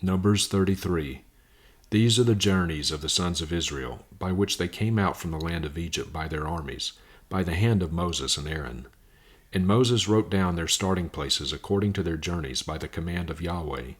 Numbers 33. These are the journeys of the sons of Israel, by which they came out from the land of Egypt by their armies, by the hand of Moses and Aaron. And Moses wrote down their starting places according to their journeys by the command of Yahweh.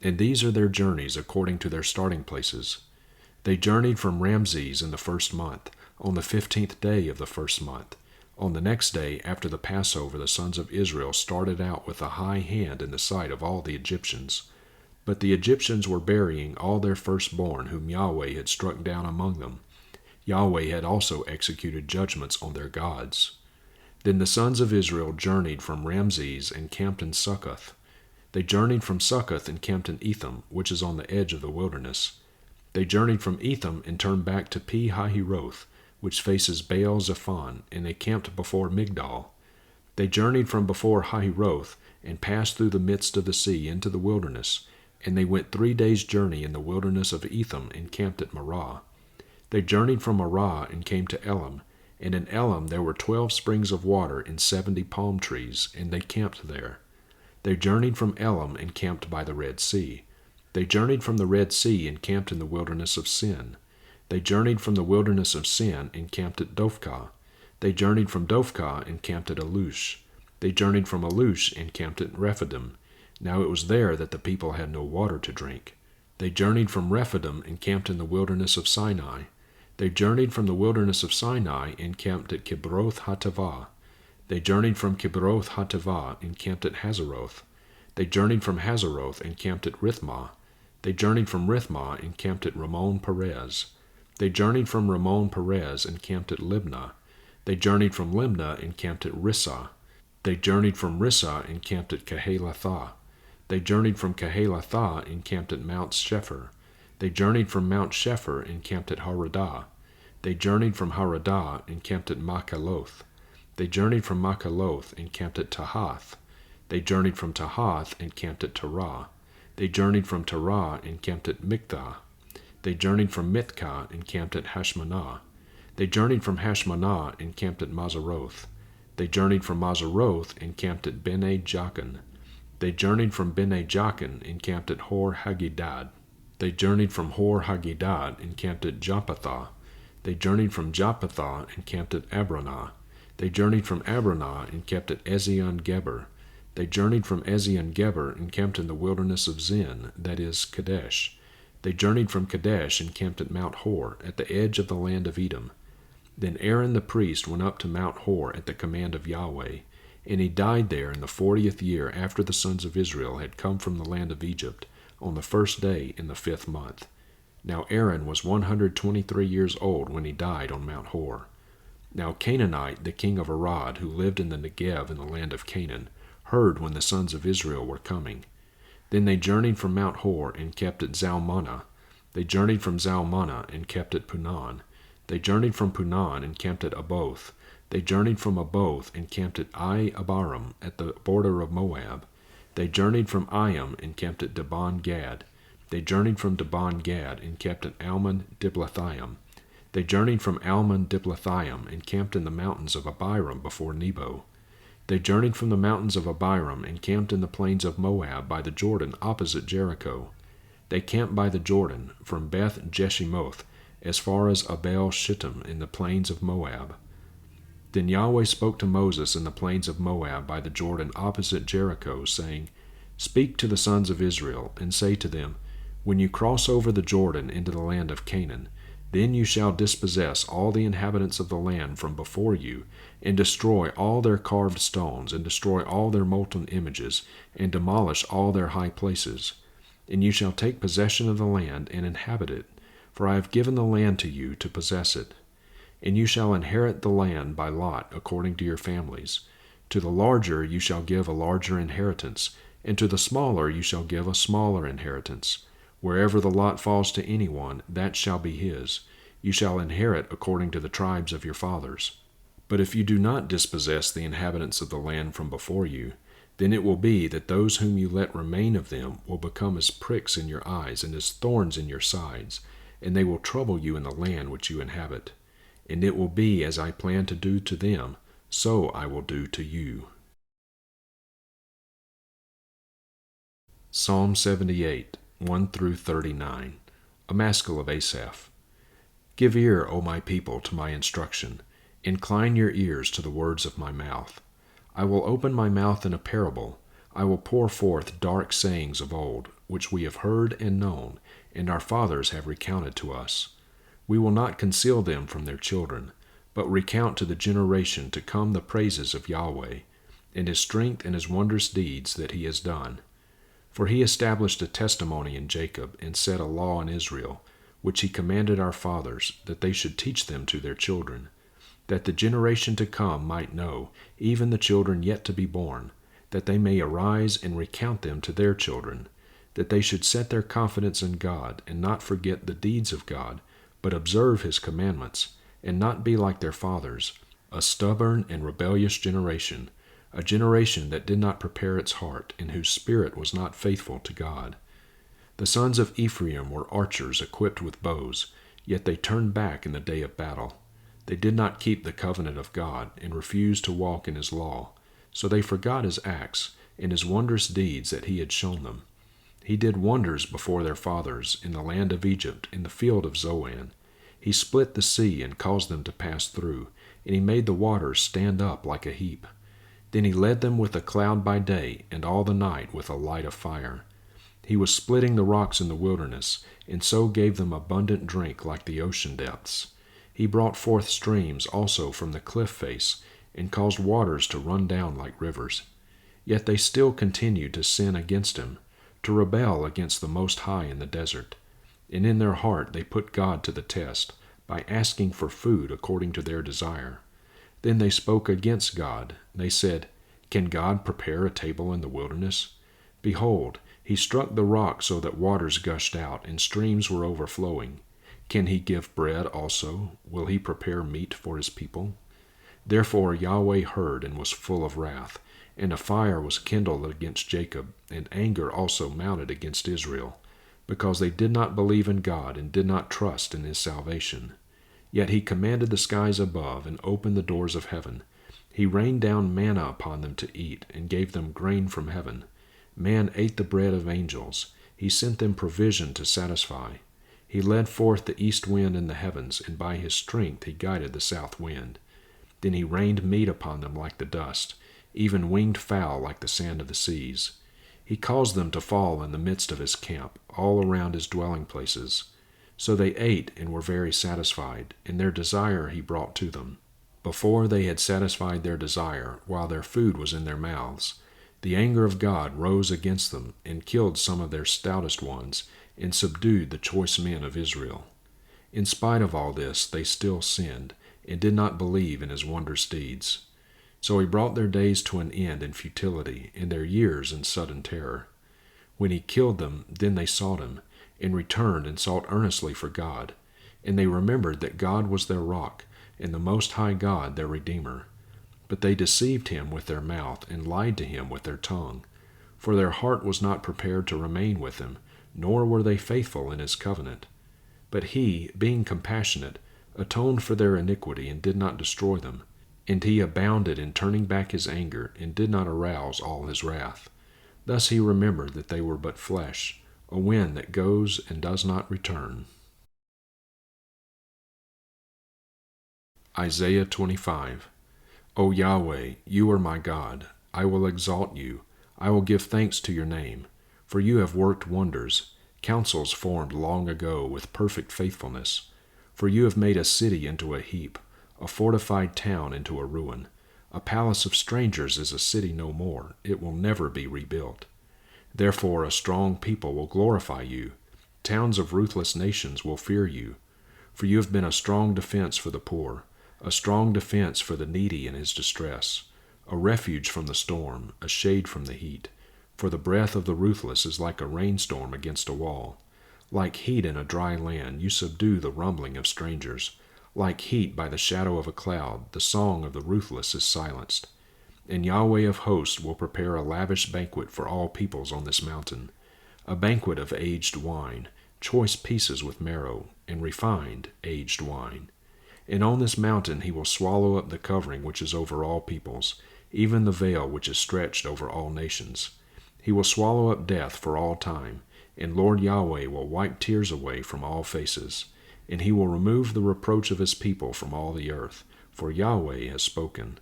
And these are their journeys according to their starting places. They journeyed from Ramses in the first month, on the 15th day of the first month. On the next day after the Passover, the sons of Israel started out with a high hand in the sight of all the Egyptians. But the Egyptians were burying all their firstborn whom Yahweh had struck down among them. Yahweh had also executed judgments on their gods. Then the sons of Israel journeyed from Ramses and camped in Succoth. They journeyed from Succoth and camped in Etham, which is on the edge of the wilderness. They journeyed from Etham and turned back to Pi-hahiroth, which faces Baal-zephon, and they camped before Migdol. They journeyed from before Hahiroth and passed through the midst of the sea into the wilderness, and they went 3 days' journey in the wilderness of Etham and camped at Marah. They journeyed from Marah and came to Elim, and in Elim there were 12 springs of water and 70 palm trees, and they camped there. They journeyed from Elim and camped by the Red Sea. They journeyed from the Red Sea and camped in the wilderness of Sin. They journeyed from the wilderness of Sin and camped at Dophkah. They journeyed from Dophkah and camped at Alush. They journeyed from Alush and camped at Rephidim. Now it was there that the people had no water to drink. They journeyed from Rephidim and camped in the wilderness of Sinai. They journeyed from the wilderness of Sinai and camped at Kibroth Hattaavah. They journeyed from Kibroth Hattaavah and camped at Hazeroth. They journeyed from Hazeroth and camped at Rithmah. They journeyed from Rithmah and camped at Ramon Perez. They journeyed from Ramon Perez and camped at Libnah. They journeyed from Libnah and camped at Rissah. They journeyed from Rissah and camped at Kehelathah. They journeyed from Kehelathah and camped at Mount Shepher. They journeyed from Mount Shepher and camped at Haradah. They journeyed from Haradah and camped at Makaloth. They journeyed from Makaloth and camped at Tahath. They journeyed from Tahath and camped at Terah. They journeyed from Terah and camped at Mikthah. They journeyed from Mithkah and camped at Hashmanah. They journeyed from Hashmanah and camped at Mazaroth. They journeyed from Mazaroth and camped at Bene Jaakan. They journeyed from Bene Jaakan and camped at Hor Haggidgad. They journeyed from Hor Haggidgad and camped at Jappathah. They journeyed from Jappathah and camped at Abranah. They journeyed from Abranah and camped at Ezion-Geber. They journeyed from Ezion-Geber and camped in the wilderness of Zin, that is, Kadesh. They journeyed from Kadesh and camped at Mount Hor, at the edge of the land of Edom. Then Aaron the priest went up to Mount Hor at the command of Yahweh, and he died there in the 40th year after the sons of Israel had come from the land of Egypt, on the first day in the 5th month. Now Aaron was 123 years old when he died on Mount Hor. Now Canaanite, the king of Arad, who lived in the Negev in the land of Canaan, heard when the sons of Israel were coming. Then they journeyed from Mount Hor and kept at Zalmanah. They journeyed from Zalmanah and kept at Punon. They journeyed from Punon and camped at Aboth. They journeyed from Aboth and camped at Abarim at the border of Moab. They journeyed from Ayim and camped at Dibon Gad. They journeyed from Dibon Gad and camped at Almon Diblathaim. They journeyed from Almon Diblathaim and camped in the mountains of Abiram before Nebo. They journeyed from the mountains of Abiram and camped in the plains of Moab by the Jordan opposite Jericho. They camped by the Jordan from Beth Jeshimoth as far as Abel Shittim in the plains of Moab. Then Yahweh spoke to Moses in the plains of Moab by the Jordan opposite Jericho, saying, Speak to the sons of Israel, and say to them, When you cross over the Jordan into the land of Canaan, then you shall dispossess all the inhabitants of the land from before you, and destroy all their carved stones, and destroy all their molten images, and demolish all their high places. And you shall take possession of the land and inhabit it, for I have given the land to you to possess it. And you shall inherit the land by lot according to your families. To the larger you shall give a larger inheritance, and to the smaller you shall give a smaller inheritance. Wherever the lot falls to anyone, that shall be his. You shall inherit according to the tribes of your fathers. But if you do not dispossess the inhabitants of the land from before you, then it will be that those whom you let remain of them will become as pricks in your eyes and as thorns in your sides, and they will trouble you in the land which you inhabit. And it will be as I plan to do to them, so I will do to you. Psalm 78. 1 through 39. A Maskil of Asaph. Give ear, O my people, to my instruction. Incline your ears to the words of my mouth. I will open my mouth in a parable. I will pour forth dark sayings of old, which we have heard and known, and our fathers have recounted to us. We will not conceal them from their children, but recount to the generation to come the praises of Yahweh, and his strength and his wondrous deeds that he has done. For he established a testimony in Jacob, and set a law in Israel, which he commanded our fathers, that they should teach them to their children, that the generation to come might know, even the children yet to be born, that they may arise and recount them to their children, that they should set their confidence in God, and not forget the deeds of God, but observe his commandments, and not be like their fathers, a stubborn and rebellious generation, a generation that did not prepare its heart, and whose spirit was not faithful to God. The sons of Ephraim were archers equipped with bows, yet they turned back in the day of battle. They did not keep the covenant of God, and refused to walk in his law. So they forgot his acts, and his wondrous deeds that he had shown them. He did wonders before their fathers, in the land of Egypt, in the field of Zoan. He split the sea and caused them to pass through, and he made the waters stand up like a heap. Then he led them with a cloud by day, and all the night with a light of fire. He was splitting the rocks in the wilderness, and so gave them abundant drink like the ocean depths. He brought forth streams also from the cliff face, and caused waters to run down like rivers. Yet they still continued to sin against him, to rebel against the Most High in the desert. And in their heart they put God to the test, by asking for food according to their desire. Then they spoke against God. They said, Can God prepare a table in the wilderness? Behold, he struck the rock so that waters gushed out, and streams were overflowing. Can he give bread also? Will he prepare meat for his people? Therefore Yahweh heard and was full of wrath, and a fire was kindled against Jacob, and anger also mounted against Israel, because they did not believe in God and did not trust in his salvation. Yet he commanded the skies above and opened the doors of heaven. He rained down manna upon them to eat, and gave them grain from heaven. Man ate the bread of angels. He sent them provision to satisfy. He led forth the east wind in the heavens, and by his strength he guided the south wind. Then he rained meat upon them like the dust, even winged fowl like the sand of the seas. He caused them to fall in the midst of his camp, all around his dwelling places. So they ate and were very satisfied, and their desire he brought to them. Before they had satisfied their desire, while their food was in their mouths, the anger of God rose against them, and killed some of their stoutest ones, and subdued the choice men of Israel. In spite of all this, they still sinned, and did not believe in his wondrous deeds. So he brought their days to an end in futility, and their years in sudden terror. When he killed them, then they sought him, and returned and sought earnestly for God. And they remembered that God was their rock, and the Most High God their Redeemer. But they deceived him with their mouth, and lied to him with their tongue. For their heart was not prepared to remain with him, nor were they faithful in his covenant. But he, being compassionate, atoned for their iniquity, and did not destroy them. And he abounded in turning back his anger, and did not arouse all his wrath. Thus he remembered that they were but flesh, a wind that goes and does not return. Isaiah 25. O Yahweh, you are my God. I will exalt you. I will give thanks to your name. For you have worked wonders, counsels formed long ago with perfect faithfulness. For you have made a city into a heap, a fortified town into a ruin. A palace of strangers is a city no more. It will never be rebuilt. Therefore a strong people will glorify you. Towns of ruthless nations will fear you. For you have been a strong defense for the poor, a strong defense for the needy in his distress, a refuge from the storm, a shade from the heat. For the breath of the ruthless is like a rainstorm against a wall. Like heat in a dry land, you subdue the rumbling of strangers. Like heat by the shadow of a cloud, the song of the ruthless is silenced. And Yahweh of hosts will prepare a lavish banquet for all peoples on this mountain, a banquet of aged wine, choice pieces with marrow, and refined aged wine. And on this mountain he will swallow up the covering which is over all peoples, even the veil which is stretched over all nations. He will swallow up death for all time, and Lord Yahweh will wipe tears away from all faces, and he will remove the reproach of his people from all the earth, for Yahweh has spoken.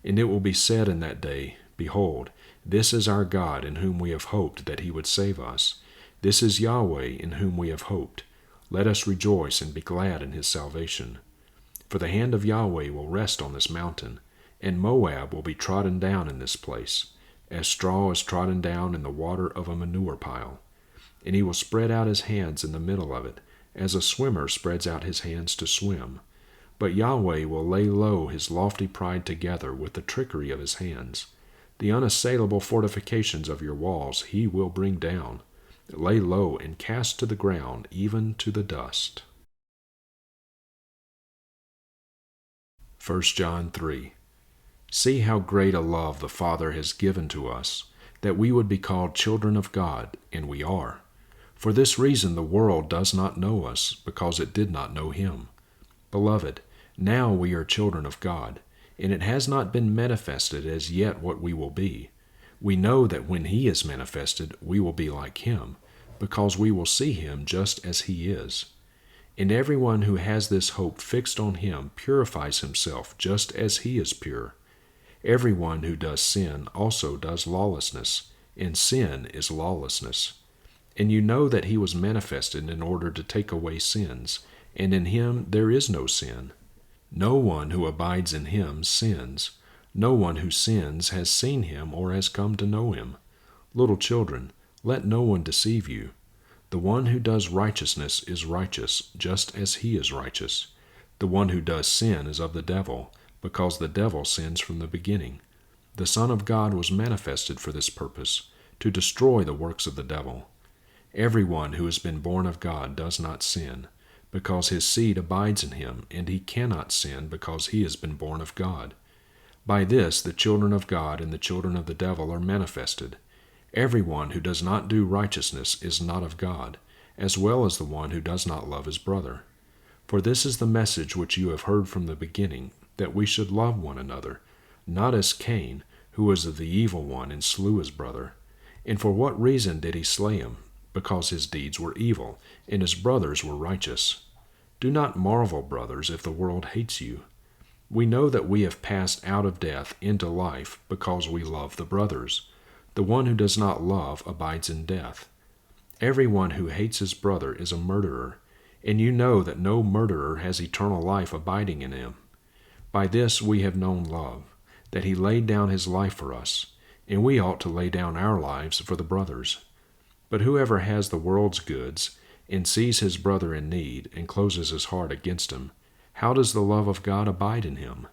And it will be said in that day, Behold, this is our God in whom we have hoped that he would save us. This is Yahweh in whom we have hoped. Let us rejoice and be glad in his salvation. For the hand of Yahweh will rest on this mountain, and Moab will be trodden down in this place, as straw is trodden down in the water of a manure pile. And he will spread out his hands in the middle of it, as a swimmer spreads out his hands to swim. But Yahweh will lay low his lofty pride together with the trickery of his hands. The unassailable fortifications of your walls he will bring down, lay low and cast to the ground, even to the dust. 1 John 3. See how great a love the Father has given to us, that we would be called children of God, and we are. For this reason the world does not know us, because it did not know him. Beloved, now we are children of God, and it has not been manifested as yet what we will be. We know that when he is manifested, we will be like him, because we will see him just as he is. And everyone who has this hope fixed on him purifies himself just as he is pure. Everyone who does sin also does lawlessness, and sin is lawlessness. And you know that he was manifested in order to take away sins, and in him there is no sin. No one who abides in him sins. No one who sins has seen him or has come to know him. Little children, let no one deceive you. The one who does righteousness is righteous, just as he is righteous. The one who does sin is of the devil, because the devil sins from the beginning. The Son of God was manifested for this purpose, to destroy the works of the devil. Everyone who has been born of God does not sin, because his seed abides in him, and he cannot sin because he has been born of God. By this the children of God and the children of the devil are manifested. Everyone who does not do righteousness is not of God, as well as the one who does not love his brother. For this is the message which you have heard from the beginning, that we should love one another, not as Cain, who was of the evil one and slew his brother. And for what reason did he slay him? Because his deeds were evil, and his brothers were righteous. Do not marvel, brothers, if the world hates you. We know that we have passed out of death into life because we love the brothers. The one who does not love abides in death. Everyone who hates his brother is a murderer, and you know that no murderer has eternal life abiding in him. By this we have known love, that he laid down his life for us, and we ought to lay down our lives for the brothers. But whoever has the world's goods, and sees his brother in need, and closes his heart against him, how does the love of God abide in him?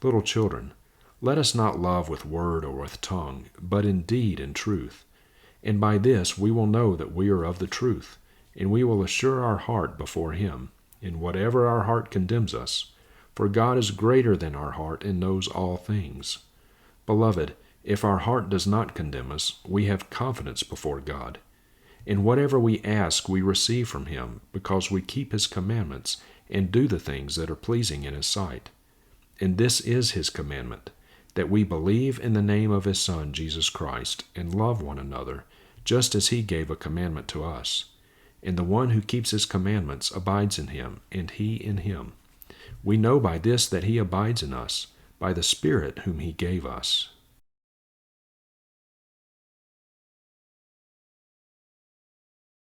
Little children, let us not love with word or with tongue, but in deed and truth. And by this we will know that we are of the truth, and we will assure our heart before him, in whatever our heart condemns us. For God is greater than our heart and knows all things. Beloved, if our heart does not condemn us, we have confidence before God. And whatever we ask we receive from him, because we keep his commandments and do the things that are pleasing in his sight. And this is his commandment, that we believe in the name of his Son, Jesus Christ, and love one another, just as he gave a commandment to us. And the one who keeps his commandments abides in him, and he in him. We know by this that he abides in us, by the Spirit whom he gave us.